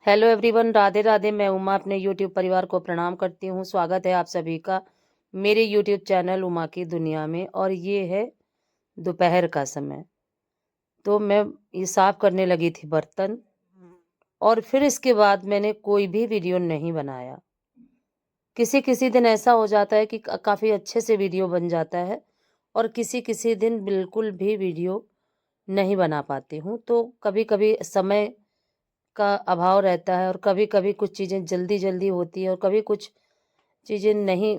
Hello everyone, Radhe Radhe. मैं उमा अपने YouTube परिवार को प्रणाम करती हूँ। स्वागत है आप सभी का मेरे यूट्यूब चैनल उमा की दुनिया में। और ये है दोपहर का समय। तो मैं ये साफ करने लगी थी बर्तन, और फिर इसके बाद मैंने कोई भी वीडियो नहीं बनाया। किसी किसी दिन ऐसा हो जाता है कि काफ़ी अच्छे से वीडियो बन जाता है, और किसी किसी दिन बिल्कुल भी वीडियो नहीं बना पाती हूँ। तो कभी कभी समय का अभाव रहता है, और कभी-कभी कुछ चीज़ें जल्दी-जल्दी होती हैं, और कभी कुछ चीज़ें नहीं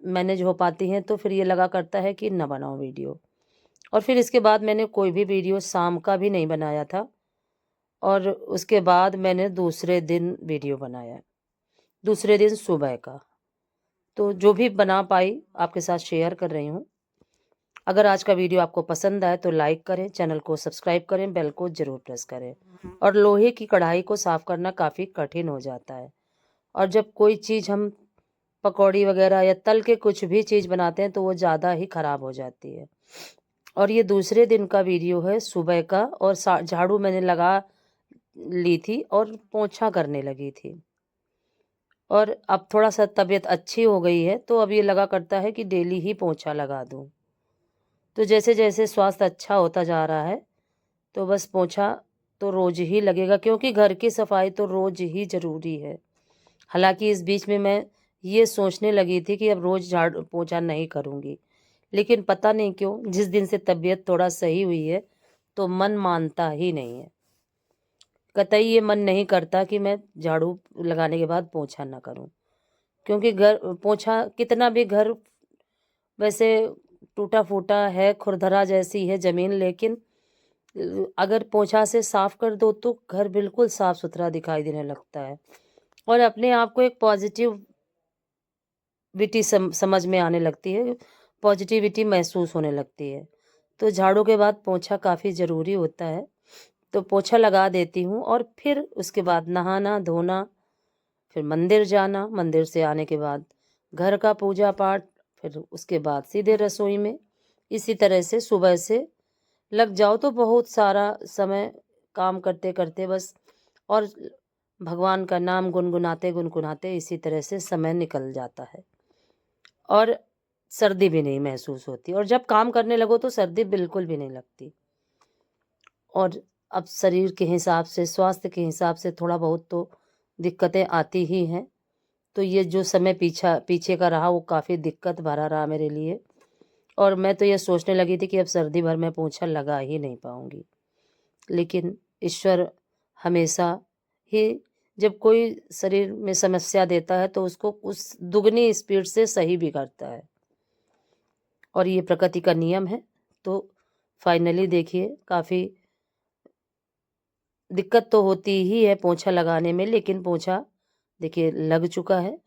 मैनेज हो पाती हैं, तो फिर ये लगा करता है कि ना बनाओ वीडियो। और फिर इसके बाद मैंने कोई भी वीडियो शाम का भी नहीं बनाया था, और उसके बाद मैंने दूसरे दिन वीडियो बनाया, दूसरे दिन सुबह का। तो जो भी बना पाई आपके साथ शेयर कर रही हूँ। अगर आज का वीडियो आपको पसंद आए तो लाइक करें, चैनल को सब्सक्राइब करें, बेल को ज़रूर प्रेस करें। और लोहे की कढ़ाई को साफ़ करना काफ़ी कठिन हो जाता है, और जब कोई चीज़ हम पकौड़ी वगैरह या तल के कुछ भी चीज़ बनाते हैं तो वो ज़्यादा ही ख़राब हो जाती है। और ये दूसरे दिन का वीडियो है सुबह का, और झाड़ू मैंने लगा ली थी और पोंछा करने लगी थी। और अब थोड़ा सा तबीयत अच्छी हो गई है, तो अब ये लगा करता है कि डेली ही पोंछा लगा दूँ। तो जैसे जैसे स्वास्थ्य अच्छा होता जा रहा है, तो बस पोंछा तो रोज़ ही लगेगा, क्योंकि घर की सफाई तो रोज़ ही ज़रूरी है। हालाँकि इस बीच में मैं ये सोचने लगी थी कि अब रोज़ झाड़ू पोंछा नहीं करूँगी, लेकिन पता नहीं क्यों जिस दिन से तबीयत थोड़ा सही हुई है, तो मन मानता ही नहीं है। कतई ये मन नहीं करता कि मैं झाड़ू लगाने के बाद पोंछा ना करूँ, क्योंकि घर पोंछा कितना भी घर वैसे टूटा-फूटा है, खुरदरा जैसी है ज़मीन, लेकिन अगर पोंछा से साफ़ कर दो तो घर बिल्कुल साफ़-सुथरा दिखाई देने लगता है, और अपने आप को एक पॉज़िटिविटी समझ में आने लगती है, पॉज़िटिविटी महसूस होने लगती है। तो झाड़ू के बाद पोंछा काफ़ी ज़रूरी होता है, तो पोंछा लगा देती हूँ, और फिर उसके बाद नहाना, धोना, फिर मंदिर जाना, मंदिर से आने के बाद घर का पूजा-पाठ, फिर उसके बाद सीधे रसोई में। इसी तरह से सुबह से लग जाओ तो बहुत सारा समय काम करते-करते बस, और भगवान का नाम गुनगुनाते-गुनगुनाते इसी तरह से समय निकल जाता है, और सर्दी भी नहीं महसूस होती, और जब काम करने लगो तो सर्दी बिल्कुल भी नहीं लगती। और अब शरीर के हिसाब से, स्वास्थ्य के हिसाब से थोड़ा बहुत तो दिक्कतें आती ही हैं। तो ये जो समय पीछे का रहा वो काफ़ी दिक्कत भरा रहा मेरे लिए, और मैं तो ये सोचने लगी थी कि अब सर्दी भर में पोंछा लगा ही नहीं पाऊँगी। लेकिन ईश्वर हमेशा ही जब कोई शरीर में समस्या देता है तो उसको उस दुगनी स्पीड से सही भी करता है, और ये प्रकृति का नियम है। तो फाइनली देखिए, काफ़ी दिक्कत तो होती ही है पोंछा लगाने में, लेकिन पोंछा देखिए लग चुका है,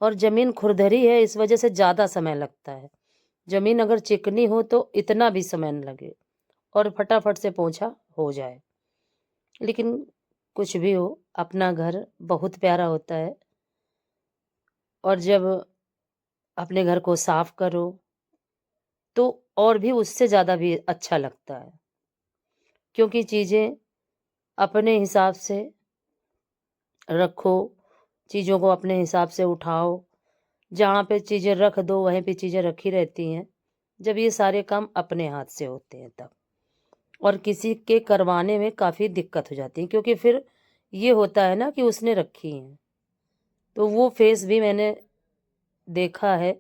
और ज़मीन खुरदरी है, इस वजह से ज़्यादा समय लगता है। ज़मीन अगर चिकनी हो तो इतना भी समय न लगे, और फटाफट से पोंछा हो जाए। लेकिन कुछ भी हो, अपना घर बहुत प्यारा होता है, और जब अपने घर को साफ करो तो और भी उससे ज़्यादा भी अच्छा लगता है, क्योंकि चीज़ें अपने हिसाब से रखो, चीज़ों को अपने हिसाब से उठाओ, जहाँ पे चीज़ें रख दो वहीं पे चीज़ें रखी रहती हैं, जब ये सारे काम अपने हाथ से होते हैं तब। और किसी के करवाने में काफ़ी दिक्कत हो जाती है, क्योंकि फिर ये होता है ना कि उसने रखी हैं। तो वो फेस भी मैंने देखा है,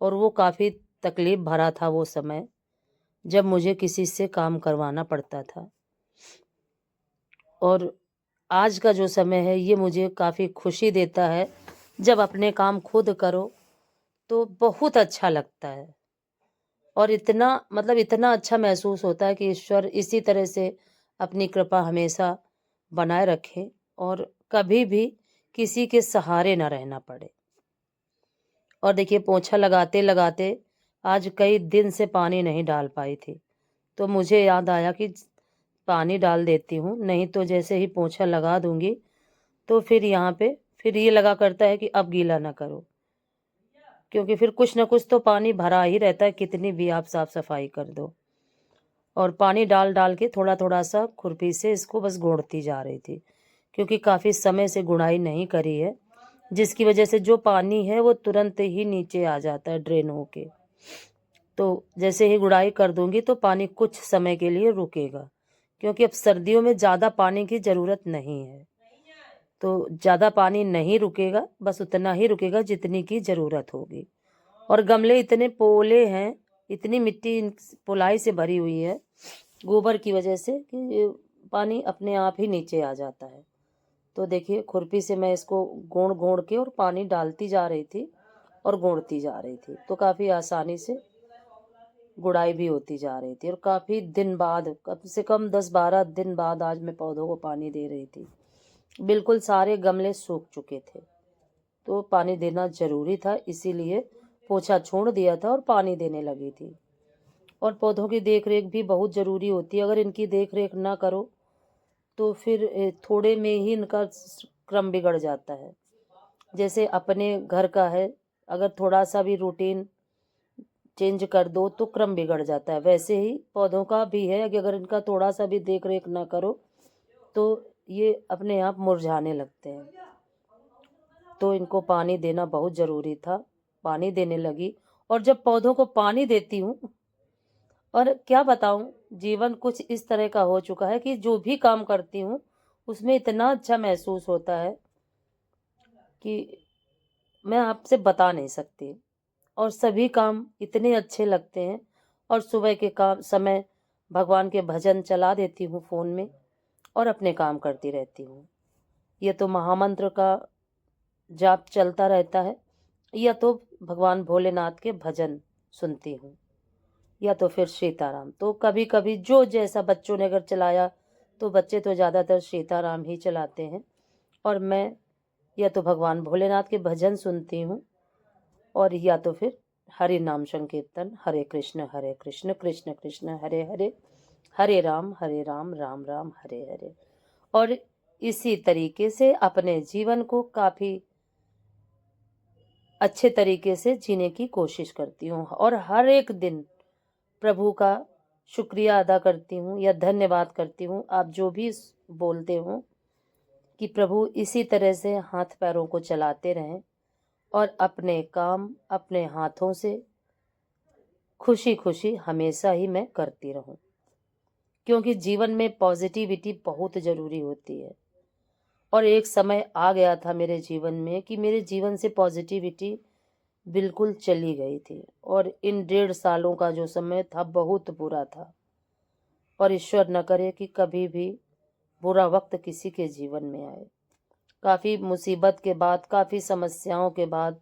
और वो काफ़ी तकलीफ़ भरा था वो समय, जब मुझे किसी से काम करवाना पड़ता था। और आज का जो समय है ये मुझे काफ़ी खुशी देता है, जब अपने काम खुद करो तो बहुत अच्छा लगता है, और इतना मतलब इतना अच्छा महसूस होता है कि ईश्वर इसी तरह से अपनी कृपा हमेशा बनाए रखे, और कभी भी किसी के सहारे ना रहना पड़े। और देखिए, पोंछा लगाते-लगाते आज कई दिन से पानी नहीं डाल पाई थी, तो मुझे याद आया कि पानी डाल देती हूँ, नहीं तो जैसे ही पोंछा लगा दूँगी, तो फिर यहाँ पे फिर ये लगा करता है कि अब गीला ना करो, क्योंकि फिर कुछ न कुछ तो पानी भरा ही रहता है, कितनी भी आप साफ-सफाई कर दो। और पानी डाल-डाल के थोड़ा-थोड़ा सा खुरपी से इसको बस गोड़ती जा रही थी, क्योंकि काफ़ी समय से गुड़ाई नहीं करी है, जिसकी वजह से जो पानी है वो तुरंत ही नीचे आ जाता है ड्रेन होके। तो जैसे ही गुड़ाई कर दूंगी तो पानी कुछ समय के लिए रुकेगा, क्योंकि अब सर्दियों में ज़्यादा पानी की ज़रूरत नहीं है। तो ज़्यादा पानी नहीं रुकेगा, बस उतना ही रुकेगा जितनी की ज़रूरत होगी। और गमले इतने पोले हैं, इतनी मिट्टी पोलाई से भरी हुई है गोबर की वजह से कि पानी अपने आप ही नीचे आ जाता है। तो देखिए खुरपी से मैं इसको गोंड़ गोंड़ के और पानी डालती जा रही थी और गोंड़ती जा रही थी, तो काफ़ी आसानी से गुड़ाई भी होती जा रही थी। और काफ़ी दिन बाद, कम से कम 10-12 दिन बाद आज मैं पौधों को पानी दे रही थी। बिल्कुल सारे गमले सूख चुके थे, तो पानी देना ज़रूरी था, इसीलिए पोछा छोड़ दिया था और पानी देने लगी थी। और पौधों की देख रेख भी बहुत ज़रूरी होती है। अगर इनकी देख रेख ना करो तो फिर थोड़े में ही इनका क्रम बिगड़ जाता है। जैसे अपने घर का है, अगर थोड़ा सा भी रूटीन चेंज कर दो तो क्रम बिगड़ जाता है, वैसे ही पौधों का भी है कि अगर इनका थोड़ा सा भी देख रेख ना करो तो ये अपने आप मुरझाने लगते हैं। तो इनको पानी देना बहुत ज़रूरी था, पानी देने लगी। और जब पौधों को पानी देती हूँ, और क्या बताऊँ, जीवन कुछ इस तरह का हो चुका है कि जो भी काम करती हूँ उसमें इतना अच्छा महसूस होता है कि मैं आपसे बता नहीं सकती। और सभी काम इतने अच्छे लगते हैं। और सुबह के काम समय भगवान के भजन चला देती हूँ फ़ोन में और अपने काम करती रहती हूँ। ये तो महामंत्र का जाप चलता रहता है, या तो भगवान भोलेनाथ के भजन सुनती हूँ, या तो फिर सीताराम। तो कभी कभी जो जैसा बच्चों ने अगर चलाया, तो बच्चे तो ज़्यादातर सीताराम ही चलाते हैं, और मैं या तो भगवान भोलेनाथ के भजन सुनती हूँ, और या तो फिर हरि नाम संकीर्तन, हरे कृष्ण कृष्ण कृष्ण हरे हरे, हरे राम राम राम हरे हरे। और इसी तरीके से अपने जीवन को काफ़ी अच्छे तरीके से जीने की कोशिश करती हूँ, और हर एक दिन प्रभु का शुक्रिया अदा करती हूँ या धन्यवाद करती हूँ, आप जो भी बोलते हो, कि प्रभु इसी तरह से हाथ पैरों को चलाते रहें और अपने काम अपने हाथों से खुशी खुशी हमेशा ही मैं करती रहूं, क्योंकि जीवन में पॉजिटिविटी बहुत ज़रूरी होती है। और एक समय आ गया था मेरे जीवन में कि मेरे जीवन से पॉजिटिविटी बिल्कुल चली गई थी, और इन 1.5 सालों का जो समय था बहुत बुरा था। और ईश्वर न करे कि कभी भी बुरा वक्त किसी के जीवन में आए। काफ़ी मुसीबत के बाद, काफ़ी समस्याओं के बाद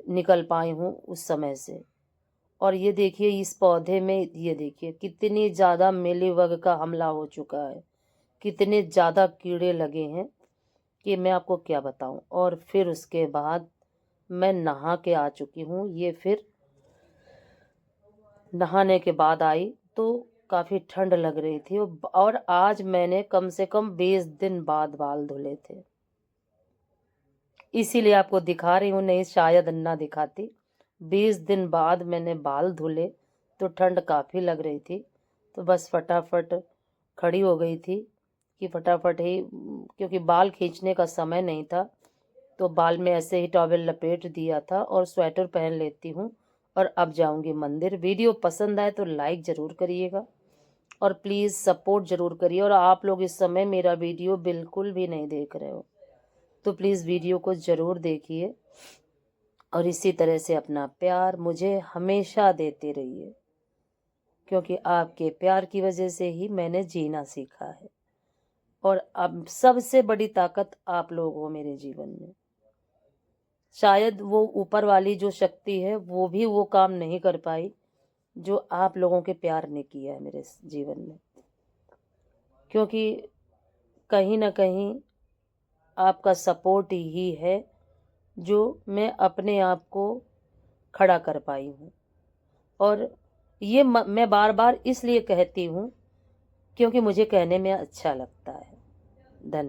निकल पाई हूँ उस समय से। और ये देखिए इस पौधे में, ये देखिए कितनी ज़्यादा मिलीबग का हमला हो चुका है, कितने ज़्यादा कीड़े लगे हैं कि मैं आपको क्या बताऊं। और फिर उसके बाद मैं नहा के आ चुकी हूँ। ये फिर नहाने के बाद आई तो काफ़ी ठंड लग रही थी, और आज मैंने कम से कम 20 दिन बाद बाल धुले थे, इसीलिए आपको दिखा रही हूँ, नहीं शायद ना दिखाती। 20 दिन बाद मैंने बाल धुले तो ठंड काफ़ी लग रही थी, तो बस फटाफट खड़ी हो गई थी कि फटाफट ही, क्योंकि बाल खींचने का समय नहीं था, तो बाल में ऐसे ही टॉवेल लपेट दिया था और स्वेटर पहन लेती हूँ, और अब जाऊँगी मंदिर। वीडियो पसंद आए तो लाइक ज़रूर करिएगा, और प्लीज़ सपोर्ट ज़रूर करिए। और आप लोग इस समय मेरा वीडियो बिल्कुल भी नहीं देख रहे हो, तो प्लीज़ वीडियो को ज़रूर देखिए, और इसी तरह से अपना प्यार मुझे हमेशा देते रहिए, क्योंकि आपके प्यार की वजह से ही मैंने जीना सीखा है। और अब सबसे बड़ी ताकत आप लोग हो मेरे जीवन में। शायद वो ऊपर वाली जो शक्ति है वो भी वो काम नहीं कर पाई जो आप लोगों के प्यार ने किया है मेरे जीवन में, क्योंकि कहीं ना कहीं आपका सपोर्ट ही है जो मैं अपने आप को खड़ा कर पाई हूँ। और ये मैं बार बार इसलिए कहती हूँ क्योंकि मुझे कहने में अच्छा लगता है। धन्यवाद।